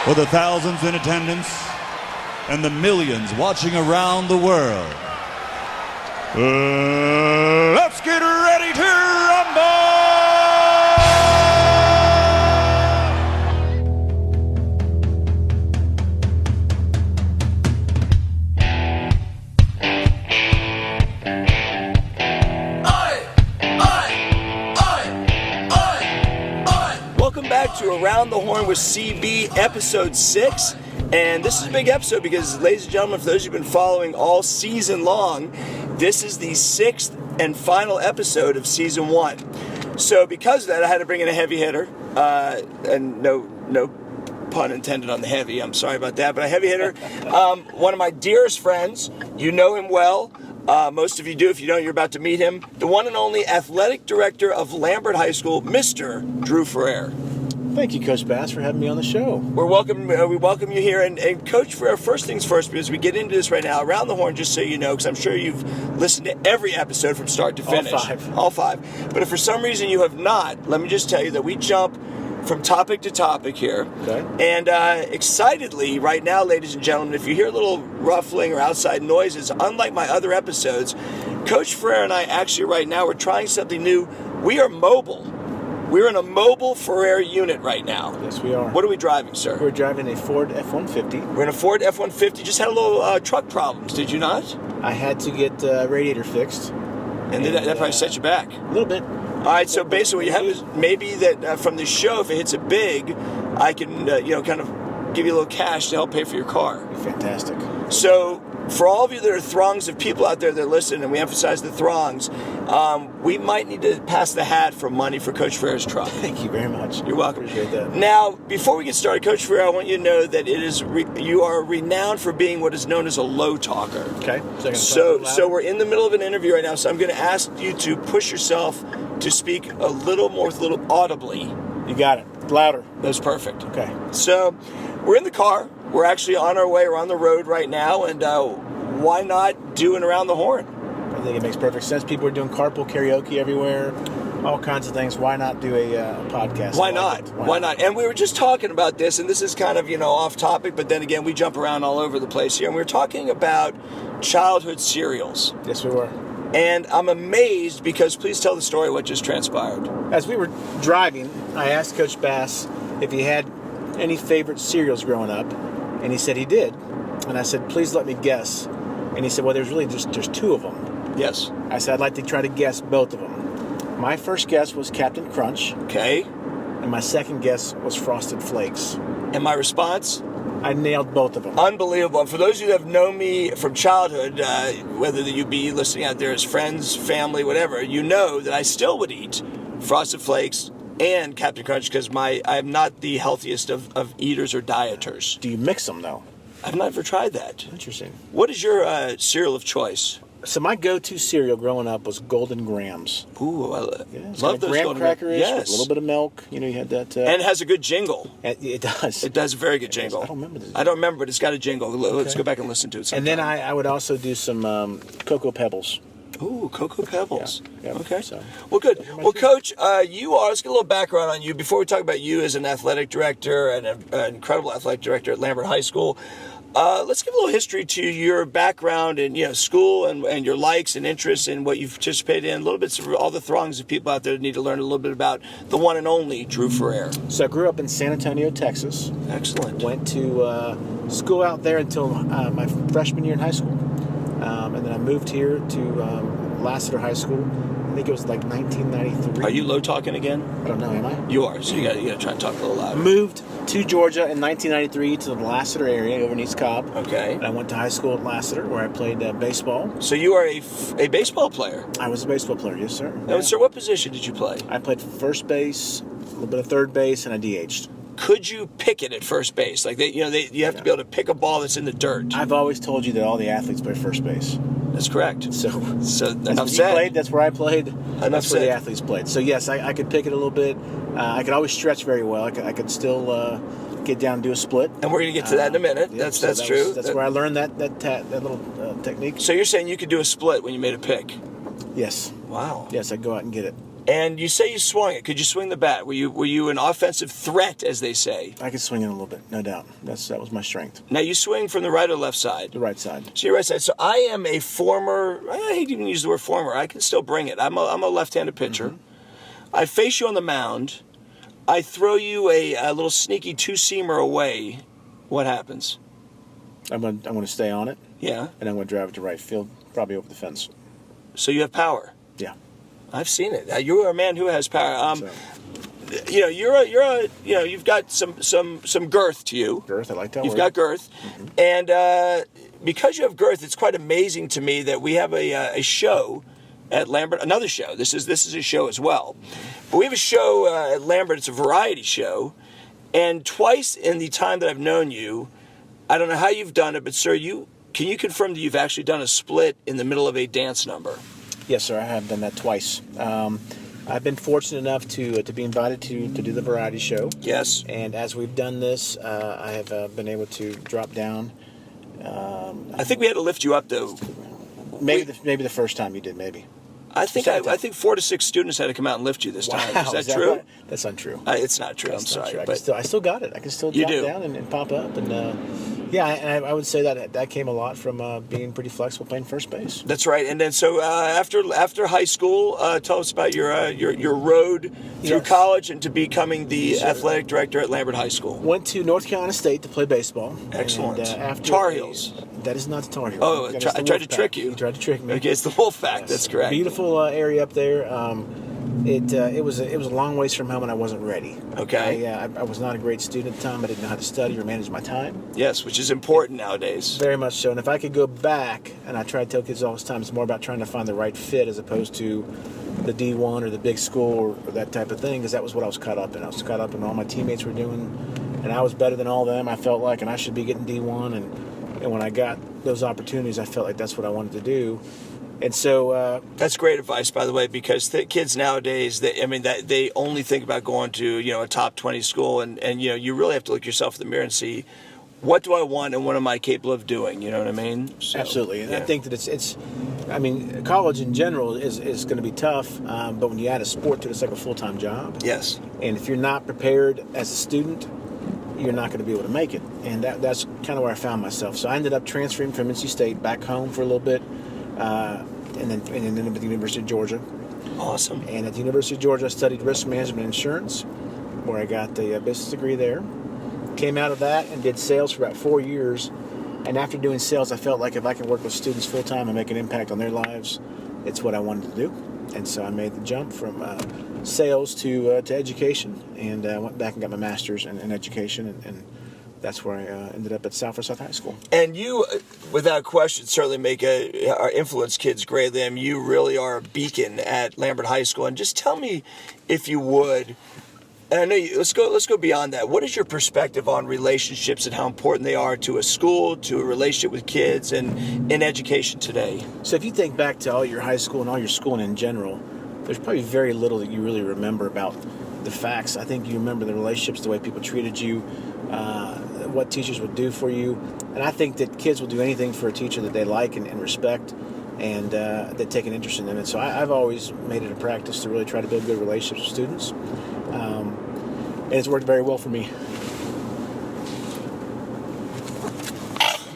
For the thousands in attendance and the millions watching around the world, let's get ready to rumble! Welcome back to Around the Horn with CB, episode 6. And this is a big episode because, ladies and gentlemen, for those who've been following all season long, this is the 6th and final episode of season 1. So because of that, I had to bring in a heavy hitter. And no pun intended on the heavy. I'm sorry about that. But a heavy hitter. One of my dearest friends. You know him well. Most of you do. If you don't, you're about to meet him. The one and only athletic director of Lambert High School, Mr. Drew Ferrer. Thank you, Coach Bass, for having me on the show. We welcome you here. And Coach Ferrer, first things first, because we get into this right now, Around the Horn, just so you know, because I'm sure you've listened to every episode from start to finish. All five. But if for some reason you have not, let me just tell you that we jump from topic to topic here. Okay. And excitedly, right now, ladies and gentlemen, if you hear a little ruffling or outside noises, unlike my other episodes, Coach Ferrer and I actually right now, we're trying something new. We are mobile. We're in a mobile Ferrer unit right now. Yes, we are. What are we driving, sir? We're driving a Ford F-150. We're in a Ford F-150. Just had a little truck problems, did you not? I had to get radiator fixed. And that probably set you back. A little bit. All right, so basically what you have is maybe that from this show, if it hits it big, I can, kind of give you a little cash to help pay for your car. Fantastic. So for all of you that are throngs of people out there that listen, and we emphasize the throngs, we might need to pass the hat for money for Coach Ferrer's truck. Thank you very much. You're welcome. Appreciate that. Now, before we get started, Coach Ferrer, I want you to know that you are renowned for being what is known as a low talker. Okay. So we're in the middle of an interview right now, so I'm going to ask you to push yourself to speak a little audibly. You got it. Louder. That's perfect. Okay. So we're in the car. We're actually on our way. We're on the road right now, and why not do an Around the Horn? I think it makes perfect sense. People are doing carpool karaoke everywhere, all kinds of things. Why not do a podcast? Why not? And we were just talking about this, and this is kind of, off topic, but then again, we jump around all over the place here, and we were talking about childhood cereals. Yes, we were. And I'm amazed because, please tell the story what just transpired. As we were driving, I asked Coach Bass if he had any favorite cereals growing up, and he said he did. And I said, please let me guess. And he said, well, there's two of them. Yes. I said, I'd like to try to guess both of them. My first guess was Captain Crunch. Okay. And my second guess was Frosted Flakes. And my response? I nailed both of them. Unbelievable. And for those of you that have known me from childhood, whether you be listening out there as friends, family, whatever, you know that I still would eat Frosted Flakes and Captain Crunch because I am not the healthiest of eaters or dieters. Do you mix them, though? I've never tried that. Interesting. What is your cereal of choice? So my go-to cereal growing up was Golden Grahams. Ooh, I love those graham crackers. Yes. With a little bit of milk. You had that. And it has a good jingle. It does. It does a very good jingle. I don't remember this. I don't remember, but it's got a jingle. Let's go back and listen to it sometime. And then I would also do some Cocoa Pebbles. Ooh, Cocoa Pebbles. Yeah. Okay. So, well, good. Well, Coach, let's get a little background on you before we talk about you as an athletic director and an incredible athletic director at Lambert High School. Let's give a little history to your background and school and your likes and interests and what you've participated in. A little bit for all the throngs of people out there that need to learn a little bit about the one and only Drew Ferrer. So I grew up in San Antonio, Texas. Excellent. Went to school out there until my freshman year in high school, and then I moved here to Lassiter High School. I think it was like 1993. Are you low talking again? I don't know. Am I? You are. So you got to try and talk a little louder. Moved to Georgia in 1993 to the Lassiter area over in East Cobb. Okay. And I went to high school at Lassiter where I played baseball. So you are a baseball player? I was a baseball player, yes, sir. Now, sir, what position did you play? I played first base, a little bit of third base, and I DH'd. Could you pick it at first base? Like you have to be able to pick a ball that's in the dirt. I've always told you that all the athletes play first base. That's correct. So enough said. Played, that's where I played. That's where the athletes played. So yes, I could pick it a little bit. I could always stretch very well. I could still get down and do a split. And we're going to get to that in a minute. Yeah, that's true. That's where I learned that little technique. So you're saying you could do a split when you made a pick? Yes. Wow. Yes, I'd go out and get it. And you say you swung it. Could you swing the bat? Were you an offensive threat, as they say? I could swing it a little bit, no doubt. That was my strength. Now, you swing from the right or left side? The right side. So you're right side. So I am a former, I hate to even use the word former, I can still bring it. I'm a left-handed pitcher. Mm-hmm. I face you on the mound. I throw you a little sneaky two-seamer away. What happens? I'm going to stay on it. Yeah. And I'm going to drive it to right field, probably over the fence. So you have power? Yeah. I've seen it. You're a man who has power. You've got some girth to you. Girth, I like that You've word. got girth, and because you have girth, it's quite amazing to me that we have a show at Lambert. Another show. This is a show as well, but we have a show at Lambert. It's a variety show, and twice in the time that I've known you, I don't know how you've done it, but sir, can you confirm that you've actually done a split in the middle of a dance number? Yes, sir. I have done that twice. I've been fortunate enough to be invited to do the variety show. Yes. And as we've done this, I have been able to drop down. I think we had to lift you up, though. Maybe the first time you did, maybe. I think 4 to 6 students had to come out and lift you this time. Wow, Is that true? Right? That's untrue. It's not true. That's I'm sorry. True. But I still got it. I can still drop down and pop up. And I would say that came a lot from being pretty flexible playing first base. That's right. And then so after high school, tell us about your road through college and to becoming the athletic director at Lambert High School. Went to North Carolina State to play baseball. Excellent. And, after Tar Heels. That is not the Tar Heels. Oh, I tried to trick you. You tried to trick me. Okay, it's the Wolfpack. Yes. That's correct. Beautiful area up there. It was a long ways from home, and I wasn't ready. Okay. I was not a great student at the time. I didn't know how to study or manage my time. Yes, which is important nowadays. Very much so. And if I could go back, and I try to tell kids all this time, it's more about trying to find the right fit as opposed to the D1 or the big school or that type of thing, because that was what I was caught up in. I was caught up in all my teammates were doing, and I was better than all of them, I felt like, and I should be getting D1. And when I got those opportunities, I felt like that's what I wanted to do. And so that's great advice, by the way, because kids nowadays, they only think about going to a top 20 school, and you really have to look yourself in the mirror and see, what do I want and what am I capable of doing? You know what I mean? So, absolutely. And I think that it's college in general is going to be tough, but when you add a sport to it, it's like a full-time job. Yes. And if you're not prepared as a student, you're not going to be able to make it. And that's kind of where I found myself. So I ended up transferring from NC State back home for a little bit, and then at the University of Georgia. Awesome. And at the University of Georgia, I studied risk management and insurance, where I got the business degree there. Came out of that and did sales for about 4 years. And after doing sales, I felt like if I could work with students full-time and make an impact on their lives, it's what I wanted to do. And so I made the jump from sales to education, and went back and got my master's in education, and that's where I ended up at South High School. And you, without question, certainly influence kids greatly. I mean, you really are a beacon at Lambert High School. And just tell me, if you would, and I know let's go beyond that. What is your perspective on relationships and how important they are to a school, to a relationship with kids, and in education today? So if you think back to all your high school and all your schooling in general, there's probably very little that you really remember about the facts. I think you remember the relationships, the way people treated you, what teachers would do for you. And I think that kids will do anything for a teacher that they like and respect, and that take an interest in them. And so I've always made it a practice to really try to build good relationships with students. And it's worked very well for me.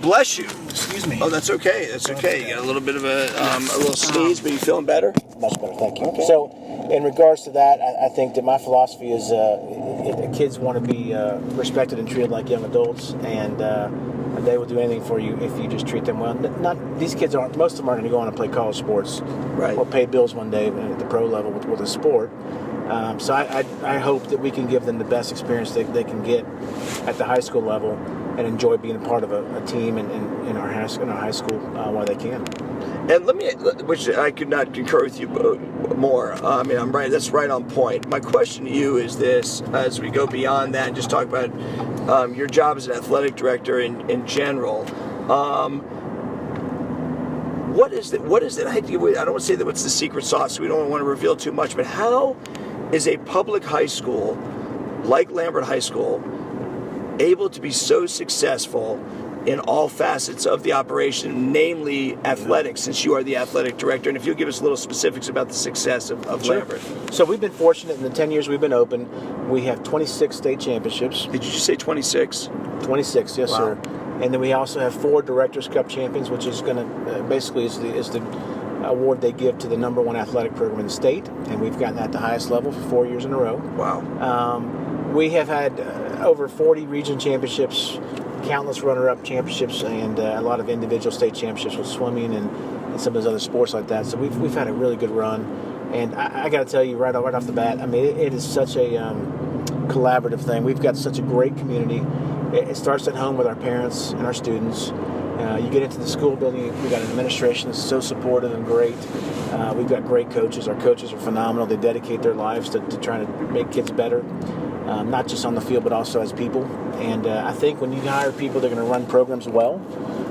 Bless you. Excuse me. Oh, that's okay. That's okay. You got a little bit of a little sneeze, but you feeling better? Much better, thank you. Okay. So, in regards to that, I think that my philosophy is kids want to be respected and treated like young adults, and they will do anything for you if you just treat them well. These kids aren't. Most of them aren't going to go on and play college sports, right, or pay bills one day at the pro level with a sport. So I hope that we can give them the best experience they can get at the high school level, and enjoy being a part of a team in our high school while they can. And which I could not concur with you more. I mean, I'm right. That's right on point. My question to you is this: as we go beyond that and just talk about your job as an athletic director in general, what is it? I don't want to say that what's the secret sauce. We don't want to reveal too much. But how is a public high school like Lambert High School able to be so successful in all facets of the operation, namely athletics, since you are the athletic director. And if you'll give us a little specifics about the success of Sure. Lambert. So we've been fortunate in the 10 years we've been open. We have 26 state championships. Did you just say 26? 26, yes, Wow. sir. And then we also have 4 Directors Cup champions, which is going to basically is the award they give to the number 1 athletic program in the state. And we've gotten that at the highest level for 4 years in a row. Wow. We have had over 40 region championships, countless runner-up championships, and a lot of individual state championships with swimming and some of those other sports like that. So we've had a really good run. And I got to tell you right off the bat, I mean, it is such a collaborative thing. We've got such a great community. It starts at home with our parents and our students. You get into the school building, we've got an administration that's so supportive and great. We've got great coaches. Our coaches are phenomenal. They dedicate their lives to trying to make kids better, not just on the field, but also as people. And I think when you hire people that are going to run programs well,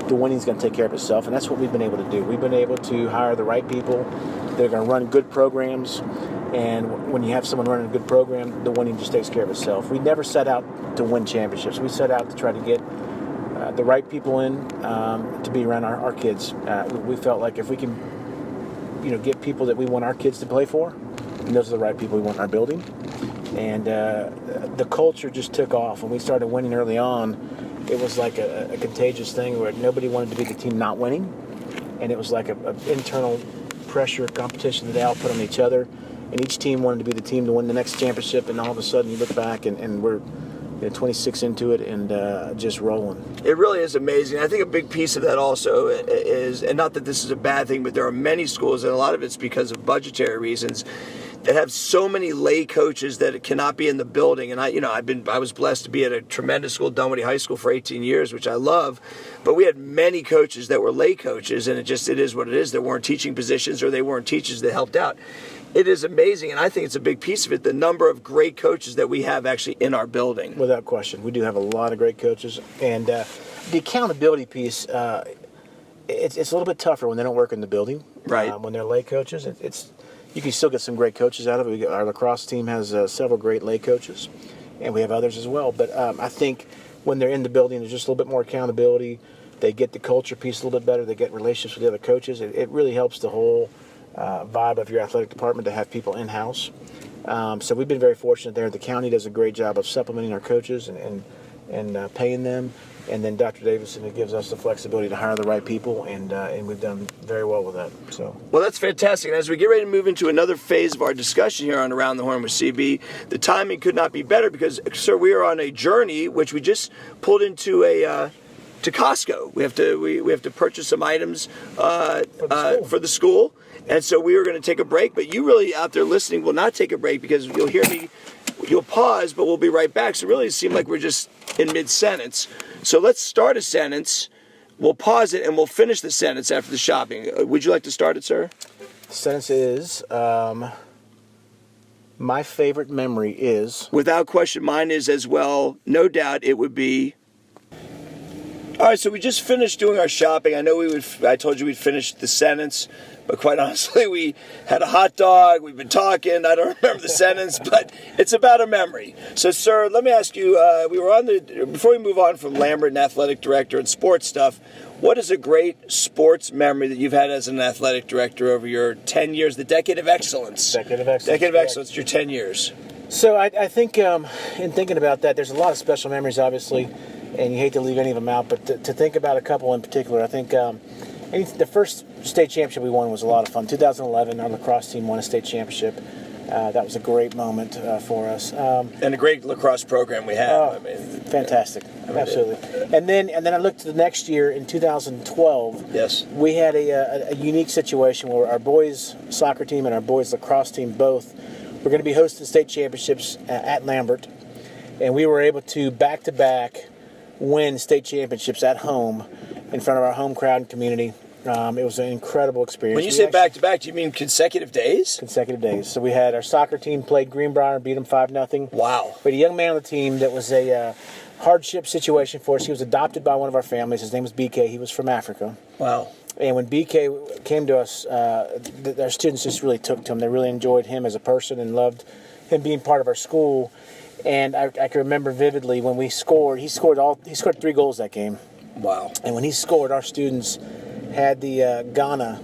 the winning's going to take care of itself. And that's what we've been able to do. We've been able to hire the right people that are going to run good programs. And when you have someone running a good program, the winning just takes care of itself. We never set out to win championships. We set out to try to get the right people in to be around our kids. We felt like if we can, get people that we want our kids to play for, and those are the right people we want in our building. And the culture just took off. When we started winning early on, it was like a contagious thing where nobody wanted to be the team not winning. And it was like an internal pressure competition that they all put on each other. And each team wanted to be the team to win the next championship. And all of a sudden you look back and we're 26 into it and just rolling. It really is amazing. I think a big piece of that also is, and not that this is a bad thing, but there are many schools, and a lot of it's because of budgetary reasons, that have so many lay coaches that it cannot be in the building. And I was blessed to be at a tremendous school, Dunwoody High School, for 18 years, which I love. But we had many coaches that were lay coaches, and it is what it is. There weren't teaching positions, or they weren't teachers that helped out. It is amazing, and I think it's a big piece of it, the number of great coaches that we have actually in our building. Without question. We do have a lot of great coaches. And the accountability piece, it's a little bit tougher when they don't work in the building. Right. When they're lay coaches, you can still get some great coaches out of it. Our lacrosse team has several great lay coaches, and we have others as well. But I think when they're in the building, there's just a little bit more accountability. They get the culture piece a little bit better. They get relationships with the other coaches. It really helps the whole vibe of your athletic department to have people in-house. So we've been very fortunate there. The county does a great job of supplementing our coaches and paying them. And then Dr. Davison gives us the flexibility to hire the right people, and we've done very well with that. So, well, that's fantastic. And as we get ready to move into another phase of our discussion here on Around the Horn with CB, the timing could not be better because, sir, we are on a journey which we just pulled into to Costco. We have to purchase some items for the school. And so we are going to take a break, but you really out there listening will not take a break because you'll hear me, you'll pause, but we'll be right back. So really it seemed like we're just in mid-sentence. So let's start a sentence, we'll pause it, and we'll finish the sentence after the shopping. Would you like to start it, sir? the sentence is, my favorite memory is... Without question, mine is as well. No doubt it would be... All right, so we just finished doing our shopping. I know I told you we'd finish the sentence, but quite honestly, we had a hot dog. We've been talking. I don't remember the sentence, but it's about a memory. So, sir, let me ask you, before we move on from Lambert and athletic director and sports stuff, what is a great sports memory that you've had as an athletic director over your 10 years, the Decade of Excellence? Decade of Excellence. Decade of Excellence, your 10 years. So I think in thinking about that, there's a lot of special memories, obviously, and you hate to leave any of them out, but to think about a couple in particular, I think the first state championship we won was a lot of fun. 2011, our lacrosse team won a state championship. That was a great moment for us. And a great lacrosse program we have. Fantastic. Absolutely. And then I looked to the next year in 2012. Yes. We had a unique situation where our boys soccer team and our boys lacrosse team both were going to be hosting state championships at Lambert. And we were able to back-to-back win state championships at home in front of our home crowd and community. It was an incredible experience. When you say back-to-back, do you mean consecutive days? Consecutive days. So we had our soccer team played Greenbrier, beat them 5-0. Wow. We had a young man on the team that was a hardship situation for us. He was adopted by one of our families. His name was BK. He was from Africa. Wow. And when BK came to us, our students just really took to him. They really enjoyed him as a person and loved him being part of our school. And I can remember vividly when we scored. He scored 3 goals that game. Wow. And when he scored, our students had the Ghana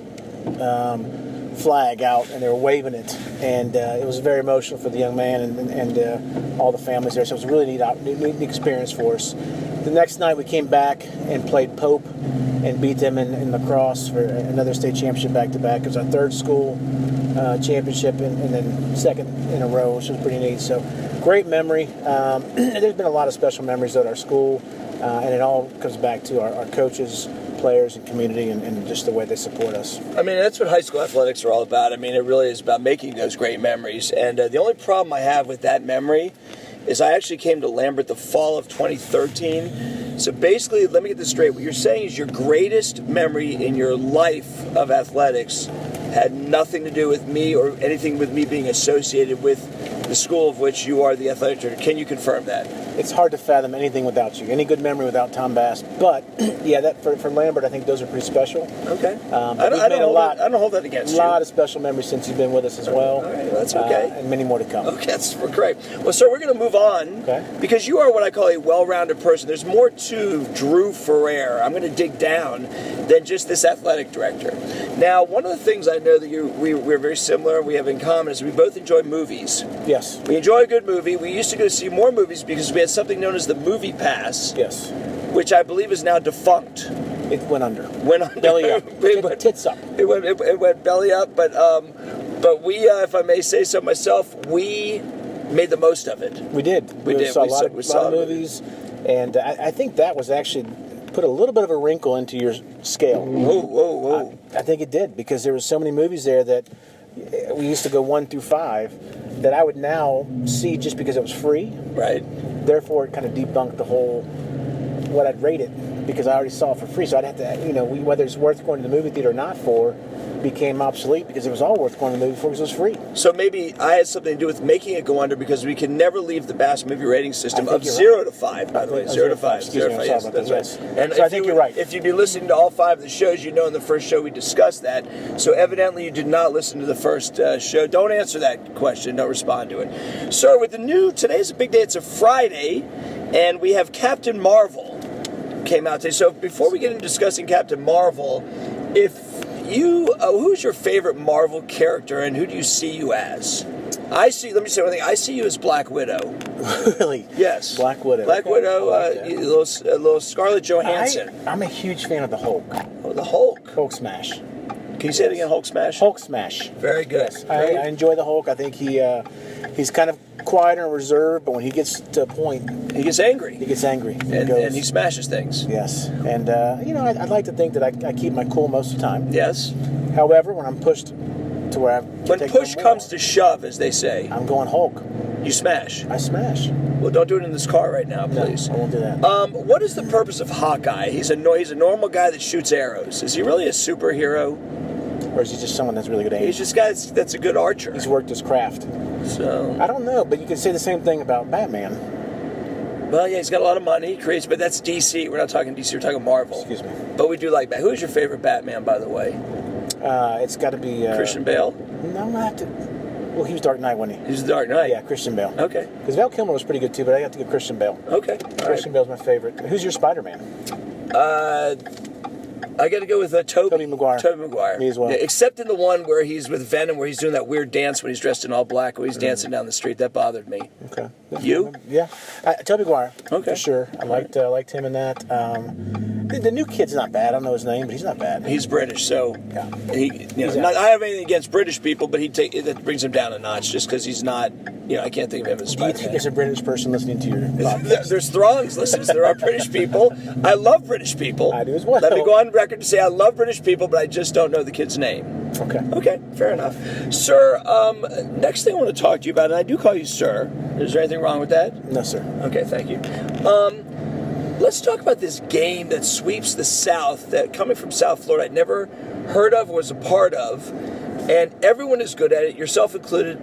flag out, and they were waving it, and it was very emotional for the young man and all the families there. So it was a really neat experience for us. The next night we came back and played Pope and beat them in lacrosse for another state championship back-to-back. It was our third school championship and then second in a row, which was pretty neat. So great memory. There's been a lot of special memories at our school, and it all comes back to our coaches, players, and community, and just the way they support us. I mean, that's what high school athletics are all about. I mean, it really is about making those great memories. And the only problem I have with that memory is I actually came to Lambert the fall of 2013. So basically, let me get this straight. What you're saying is your greatest memory in your life of athletics had nothing to do with me or anything with me being associated with the school of which you are the athletic director. Can you confirm that? It's hard to fathom anything without you, any good memory without Tom Bass. But yeah, that for Lambert, I think those are pretty special. Okay. I don't hold that against you. A you. lot of special memories since you've been with us as well. All right, that's okay. And many more to come. Okay, that's great. Well, sir, we're going to move on because you are what I call a well-rounded person. There's more to Drew Ferrer. I'm going to dig down than just this athletic director. Now, one of the things I know that we're very similar, we have in common, is we both enjoy movies. Yes. We enjoy a good movie. We used to go see more movies because we had something known as the Movie Pass. Yes. Which I believe is now defunct. It went under. Belly up. Tits up. It went belly up, but we, if I may say so myself, we made the most of it. We did. We saw a lot of movies, and I think that was actually put a little bit of a wrinkle into your scale. Whoa. I think it did, because there were so many movies there that we used to go 1 through 5 that I would now see just because it was free. Right. Therefore, it kind of debunked the whole, what I'd rate it, because I already saw it for free. So I'd have to, whether it's worth going to the movie theater or not for, became obsolete, because it was all worth going to the movie for because it was free. So maybe I had something to do with making it go under, because we can never leave the Bass movie rating system of 0 to 5, by the way. 0 to 5. Excuse me, yes, that's right. And so I think you're right. If you'd be listening to all 5 of the shows, you know in the first show we discussed that. So evidently you did not listen to the first show. Don't answer that question. Don't respond to it. Sir, with today's a big day. It's a Friday, and we have Captain Marvel came out today. So before we get into discussing Captain Marvel, who's your favorite Marvel character, and who do you see you as? Let me say one thing. I see you as Black Widow. Really? Yes. Black Widow. Black Widow, a little Scarlett Johansson. I'm a huge fan of the Hulk. Oh, the Hulk. Hulk smash. Can you say it again, Hulk smash? Hulk smash. Very good. Yes. I enjoy the Hulk. I think he's kind of quieter and reserved, but when he gets to a point, he gets angry. And he smashes things. Yes. And I'd like to think that I keep my cool most of the time. Yes. However, when I'm pushed to where when push comes to shove, as they say, I'm going Hulk. You smash. I smash. Well, don't do it in this car right now, please. No, I won't do that. What is the purpose of Hawkeye? He's a normal guy that shoots arrows. Is he really a superhero? Or is he just someone that's really good at aiming? He's just a guy that's a good archer. He's worked his craft. So I don't know, but you could say the same thing about Batman. Well, yeah, he's got a lot of money. He creates, but that's DC. We're not talking DC. We're talking Marvel. Excuse me. But we do like Batman. Who's your favorite Batman, by the way? It's got to be Christian Bale. No, I'm gonna have to. Well, he was Dark Knight, wasn't he? He was the Dark Knight. Yeah, Christian Bale. Okay. Because Val Kilmer was pretty good too, but I got to go Christian Bale. Okay. Christian Bale's my favorite. Who's your Spider-Man? I got to go with Tobey Maguire. Tobey Maguire. Me as well. Yeah, except in the one where he's with Venom, where he's doing that weird dance when he's dressed in all black, when he's dancing down the street. That bothered me. Okay. You? Yeah. Tobey Maguire. Okay. For sure. I liked him in that. The new kid's not bad. I don't know his name, but he's not bad. He's British, so yeah. I have anything against British people, but that brings him down a notch just because he's not. I can't think of him as. Do you think there's a British person listening to your podcast? There's throngs listeners. There are British people. I love British people. I do as well. Let me go on record to say I love British people, but I just don't know the kid's name. Okay, fair enough. Sir, next thing I want to talk to you about, and I do call you sir. Is there anything wrong with that? No, sir. Okay, thank you. Let's talk about this game that sweeps the South, that coming from South Florida, I'd never heard of or was a part of, and everyone is good at it, yourself included,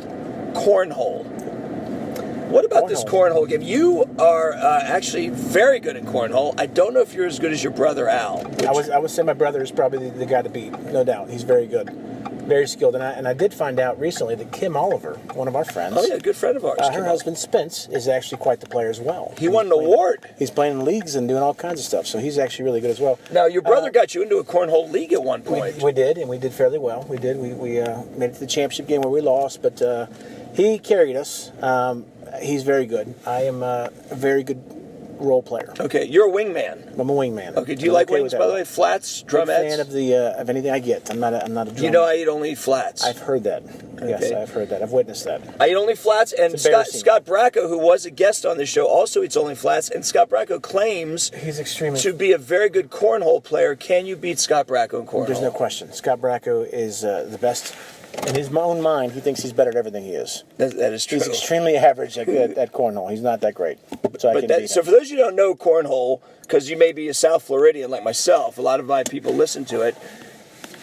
cornhole. What about this cornhole game? You are actually very good at cornhole. I don't know if you're as good as your brother Al. I would say my brother is probably the guy to beat, no doubt. He's very good. Very skilled. And I did find out recently that Kim Oliver, one of our friends. Oh, yeah, a good friend of ours. Her husband, Spence, is actually quite the player as well. He won an award. He's playing in leagues and doing all kinds of stuff, so he's actually really good as well. Now, your brother got you into a cornhole league at one point. We did, and we did fairly well. We did. We made it to the championship game where we lost, but he carried us. He's very good. I am a very good role player. Okay, you're a wingman. I'm a wingman. Okay, do you like wings, by the way? Flats, drumettes? I'm a fan of anything I get. I'm not a drummer. You know I eat only flats. I've heard that. Okay. Yes, I've heard that. I've witnessed that. I eat only flats, and Scott Bracco, who was a guest on this show, also eats only flats, and Scott Bracco claims he's extremely to be a very good cornhole player. Can you beat Scott Bracco in cornhole? There's no question. Scott Bracco is the best. In his own mind, he thinks he's better at everything he is. That is true. He's extremely average at cornhole. He's not that great. So for those of you who don't know cornhole, because you may be a South Floridian like myself, a lot of my people listen to it.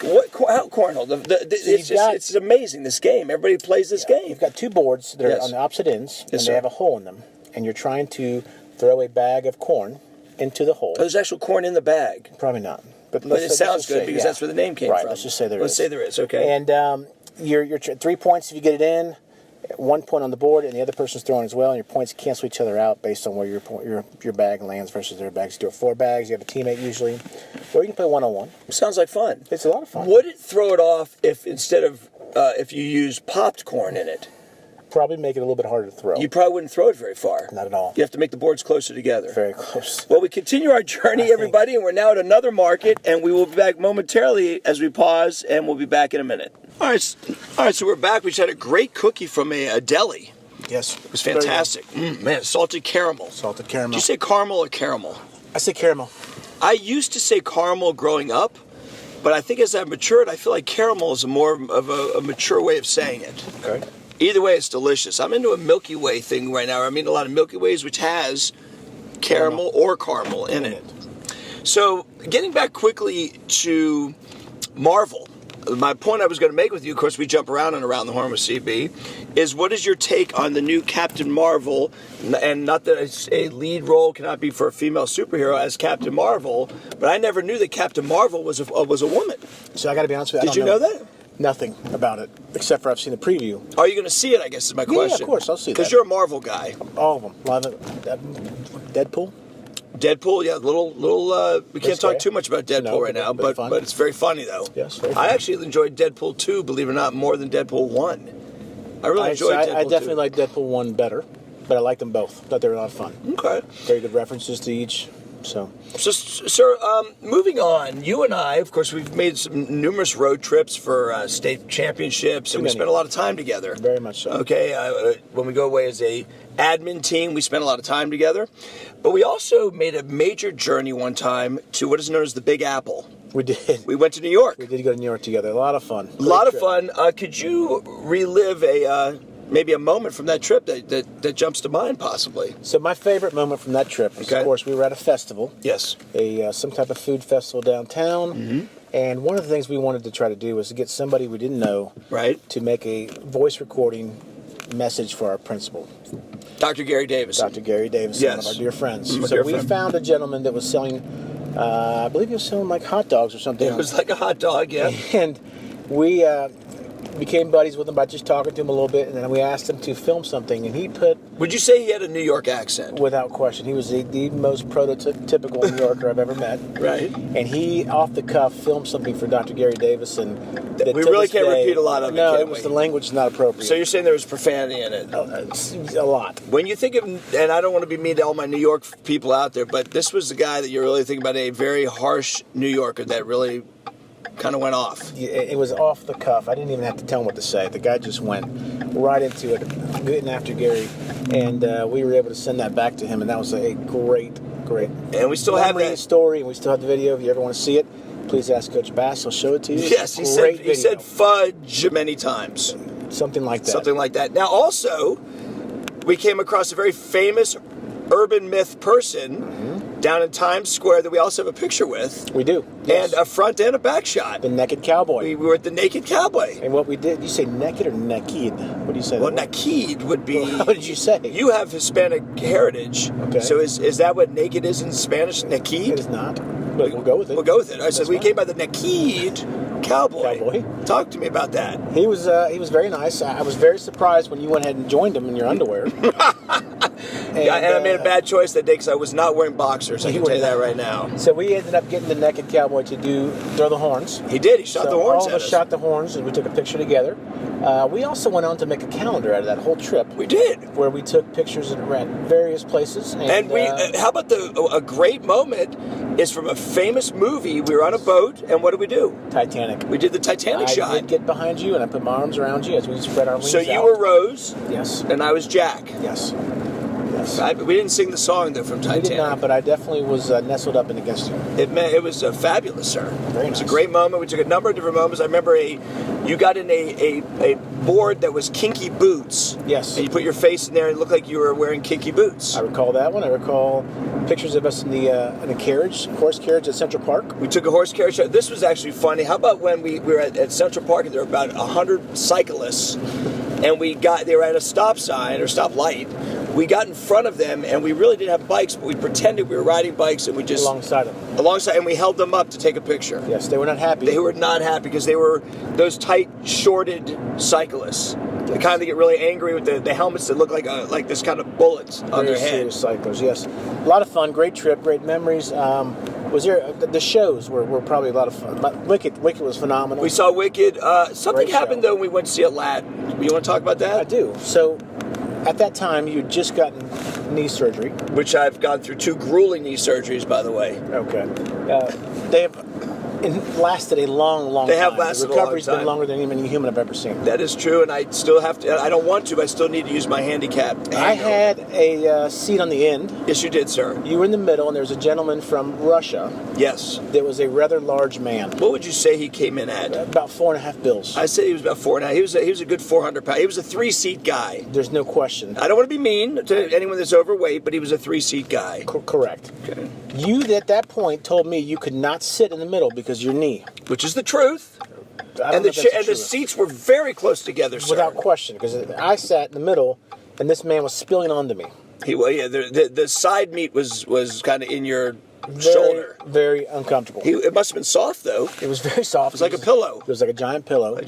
How cornhole? It's amazing, this game. Everybody plays this game. You've got two boards that are on the opposite ends, and they have a hole in them. And you're trying to throw a bag of corn into the hole. Oh, there's actual corn in the bag. Probably not. But it sounds good because that's where the name came from. Right, let's just say there is. Let's say there is, okay. And you're 3 points if you get it in, 1 point on the board, and the other person's throwing as well, and your points cancel each other out based on where your bag lands versus their bags. You do 4 bags, you have a teammate usually, or you can play one-on-one. Sounds like fun. It's a lot of fun. Would it throw it off if instead of if you use popped corn in it? Probably make it a little bit harder to throw. You probably wouldn't throw it very far. Not at all. You have to make the boards closer together. Very close. Well, we continue our journey, everybody, and we're now at another market, and we will be back momentarily as we pause, and we'll be back in a minute. All right, so we're back. We just had a great cookie from a deli. Yes. It was fantastic. Man, salted caramel. Salted caramel. Did you say caramel or caramel? I say caramel. I used to say caramel growing up, but I think as I've matured, I feel like caramel is more of a mature way of saying it. Okay. Either way, it's delicious. I'm into a Milky Way thing right now. I'm eating a lot of Milky Ways, which has caramel or caramel in it. So, getting back quickly to Marvel, my point I was going to make with you, of course, we jump around and around the horn with CB, is what is your take on the new Captain Marvel? And not that a lead role cannot be for a female superhero as Captain Marvel, but I never knew that Captain Marvel was a woman. So I got to be honest with you. Did you know that? Nothing about it, except for I've seen the preview. Are you going to see it, I guess, is my question. Yeah, of course, I'll see that. Because you're a Marvel guy. All of them. A lot of Deadpool? Deadpool, yeah, little. We can't talk too much about Deadpool right now, but it's very funny, though. Yes, very funny. I actually enjoyed Deadpool 2, believe it or not, more than Deadpool 1. I really enjoyed Deadpool 2. I definitely like Deadpool 1 better, but I liked them both. Thought they were a lot of fun. Okay. Very good references to each. So, sir, moving on, you and I, of course, we've made some numerous road trips for state championships, and we spent a lot of time together. Very much so. Okay, when we go away as a admin team, we spent a lot of time together. But we also made a major journey one time to what is known as the Big Apple. We did. We went to New York. We did go to New York together. A lot of fun. A lot of fun. Could you relive maybe a moment from that trip that jumps to mind, possibly? So my favorite moment from that trip is, of course, we were at a festival. Yes. Some type of food festival downtown. Mm-hmm. And one of the things we wanted to try to do was to get somebody we didn't know to make a voice recording message for our principal. Dr. Gary Davis. Dr. Gary Davis, one of our dear friends. So we found a gentleman that was selling, I believe he was selling like hot dogs or something. It was like a hot dog, yeah. And we became buddies with him by just talking to him a little bit, and then we asked him to film something, and he put... Would you say he had a New York accent? Without question. He was the most prototypical New Yorker I've ever met. Right. And he, off the cuff, filmed something for Dr. Gary Davis, and... We really can't repeat a lot of it, No, can we? the language is not appropriate. So you're saying there was profanity in it? A lot. When you think of... And I don't want to be mean to all my New York people out there, but this was the guy that you're really thinking about, a very harsh New Yorker that really... kind of went off. It was off the cuff. I didn't even have to tell him what to say. The guy just went right into it, getting after Gary, and we were able to send that back to him, and that was a great. And we still have that story, and we still have the video. If you ever want to see it, please ask Coach Bass. He'll show it to you. Yes, he said fudge many times. Something like that. Something like that. Now, also, we came across a very famous urban myth person down in Times Square that we also have a picture with. We do. Yes. And a front and a back shot. The Naked Cowboy. We were at the Naked Cowboy. And what we did, you say naked or naked? What do you say? Well, naked would be... Well, how did you say? You have Hispanic heritage. Okay. So is that what naked is in Spanish? Naked? It is not. But we'll go with it. We'll go with it. I said we came by the naked Cowboy. Talk to me about that. He was very nice. I was very surprised when you went ahead and joined him in your underwear. And I made a bad choice that day because I was not wearing boxers. I can tell you that right now. So we ended up getting the Naked Cowboy to throw the horns. He did. He shot the horns. All of us shot the horns, and we took a picture together. We also went on to make a calendar out of that whole trip. We did, where we took pictures at various places. And we, how about a great moment is from a famous movie. We were on a boat, and what did we do? Titanic. We did the Titanic shot. I did get behind you, and I put my arms around you as we spread our wings out. So you were Rose. Yes. And I was Jack. Yes. We didn't sing the song though from Titanic. We did not, but I definitely was nestled up and against you. It was fabulous, sir. Very nice. It was a great moment. We took a number of different moments. I remember you got in a board that was kinky boots. Yes. And you put your face in there and it looked like you were wearing kinky boots. I recall that one. I recall pictures of us in a horse carriage at Central Park. We took a horse carriage. This was actually funny. How about when we were at Central Park and there were about 100 cyclists and they were at a stop sign or stop light. We got in front of them, and we really didn't have bikes, but we pretended we were riding bikes, and we just alongside them, and we held them up to take a picture. Yes, they were not happy. They were not happy because they were those tight, shorted cyclists. Yes. The kind that get really angry with the helmets that look like this kind of bullets on their head. Serious cyclists, yes. A lot of fun, great trip, great memories. Was there the shows were probably a lot of fun. Wicked was phenomenal. We saw Wicked. Something happened though when we went to see Aladdin. You want to talk about that? I do. So. At that time, you had just gotten knee surgery. Which I've gone through 2 grueling knee surgeries, by the way. Okay. They have lasted a long time. They have lasted a long time. The recovery's been longer than any human I've ever seen. That is true, and I still have to. I don't want to. I still need to use my handicap. I had a seat on the end. Yes, you did, sir. You were in the middle, and there was a gentleman from Russia. Yes. That was a rather large man. What would you say he came in at? About 4.5 bills. I say he was about 4.5. He was a good 400 pounds. He was a 3-seat guy. There's no question. I don't want to be mean to anyone that's overweight, but he was a 3-seat guy. Correct. Okay. You at that point told me you could not sit in the middle because your knee. Which is the truth. And the seats were very close together, sir. Without question, because I sat in the middle, and this man was spilling onto me. The side meat was kind of in your shoulder. Very uncomfortable. It must have been soft, though. It was very soft. It was like a pillow. It was like a giant pillow.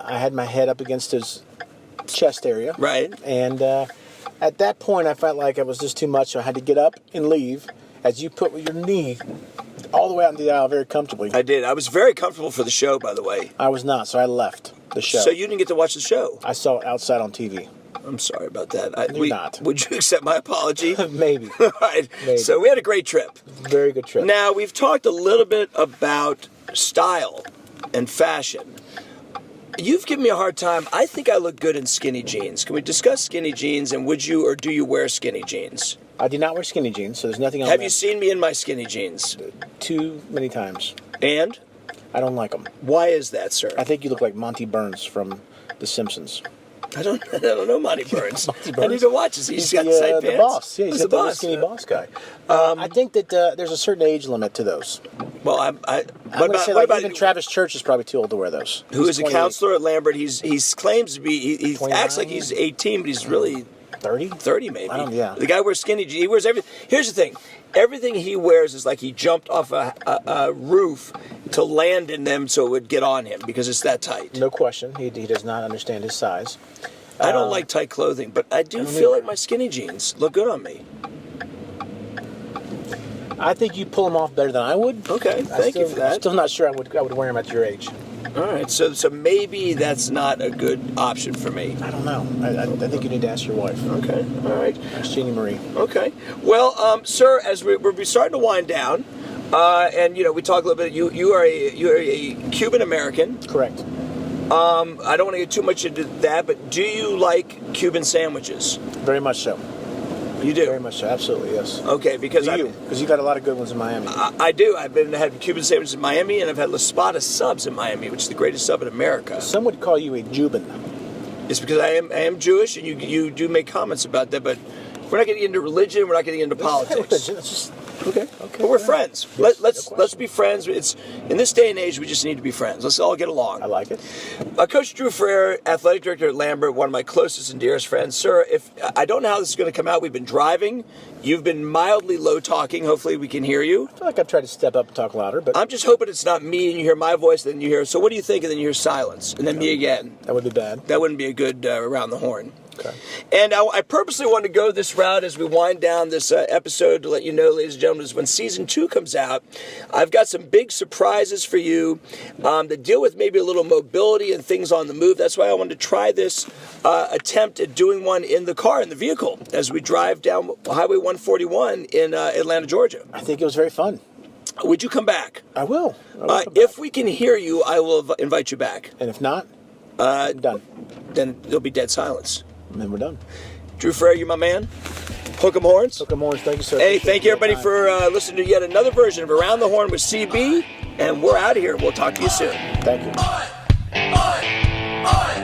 I had my head up against his chest area. Right. And at that point, I felt like it was just too much, so I had to get up and leave as you put your knee all the way out into the aisle very comfortably. I did. I was very comfortable for the show, by the way. I was not, so I left the show. So you didn't get to watch the show? I saw it outside on TV. I'm sorry about that. You're not. Would you accept my apology? Maybe. All right. Maybe. So we had a great trip. Very good trip. Now, we've talked a little bit about style and fashion. You've given me a hard time. I think I look good in skinny jeans. Can we discuss skinny jeans, and would you or do you wear skinny jeans? I do not wear skinny jeans, so there's nothing on Have you seen me in my skinny jeans? Too many times. And? I don't like them. Why is that, sir? I think you look like Monty Burns from The Simpsons. I don't know Monty Burns. Monty Burns. I need to watch this. He's got the tight pants. The boss. Yeah, he's the boss. Skinny boss guy. I think that there's a certain age limit to those. Well, I'm going to say even Travis Church is probably too old to wear those. Who is a counselor at Lambert? He claims to be. He acts like he's 18, but he's really 30. 30 maybe. Yeah. The guy wears skinny jeans. He wears everything. Here's the thing. Everything he wears is like he jumped off a roof to land in them so it would get on him because it's that tight. No question. He does not understand his size. I don't like tight clothing, but I do feel like my skinny jeans look good on me. I think you pull them off better than I would. Okay, thank you for that. I'm still not sure I would wear them at your age. All right, so maybe that's not a good option for me. I don't know. I think you need to ask your wife. Okay, all right. Ask Jeannie Marie. Okay. Well, sir, as we're starting to wind down, and we talk a little bit. You are a Cuban American. Correct. I don't want to get too much into that, but do you like Cuban sandwiches? Very much so. You do? Very much so, absolutely, yes. Okay, because because you've had a lot of good ones in Miami. I do. I've had Cuban sandwiches in Miami, and I've had La Spada subs in Miami, which is the greatest sub in America. Some would call you a Juban. It's because I am Jewish, and you do make comments about that, but we're not getting into religion, we're not getting into politics. Okay. But we're friends. Yes, Let's be friends. It's in this day and age, we just need to be friends. Let's all get along. I like it. Coach Drew Ferrer, athletic director at Lambert, one of my closest and dearest friends. Sir, if I don't know how this is going to come out. We've been driving. You've been mildly low talking. Hopefully, we can hear you. I feel like I've tried to step up and talk louder, but I'm just hoping it's not me and you hear my voice, then you hear. So what do you think? And then you hear silence, and then me again. that would be bad. That wouldn't be a good around the horn. Okay. And I purposely want to go this route as we wind down this episode to let you know, ladies and gentlemen, is when season 2 comes out, I've got some big surprises for you that deal with maybe a little mobility and things on the move. That's why I wanted to try this attempt at doing one in the car, in the vehicle, as we drive down Highway 141 in Atlanta, Georgia. I think it was very fun. Would you come back? I will. If we can hear you, I will invite you back. And if not, I'm done. Then there'll be dead silence. And then we're done. Drew Ferrer, you my man. Hook 'em horns. Hook 'em horns. Thank you, sir. Hey, Appreciate thank you your everybody time. for listening to yet another version of Around the Horn with CB. And we're out of here. We'll talk to you soon. Thank you. Oi! Oi! Oi!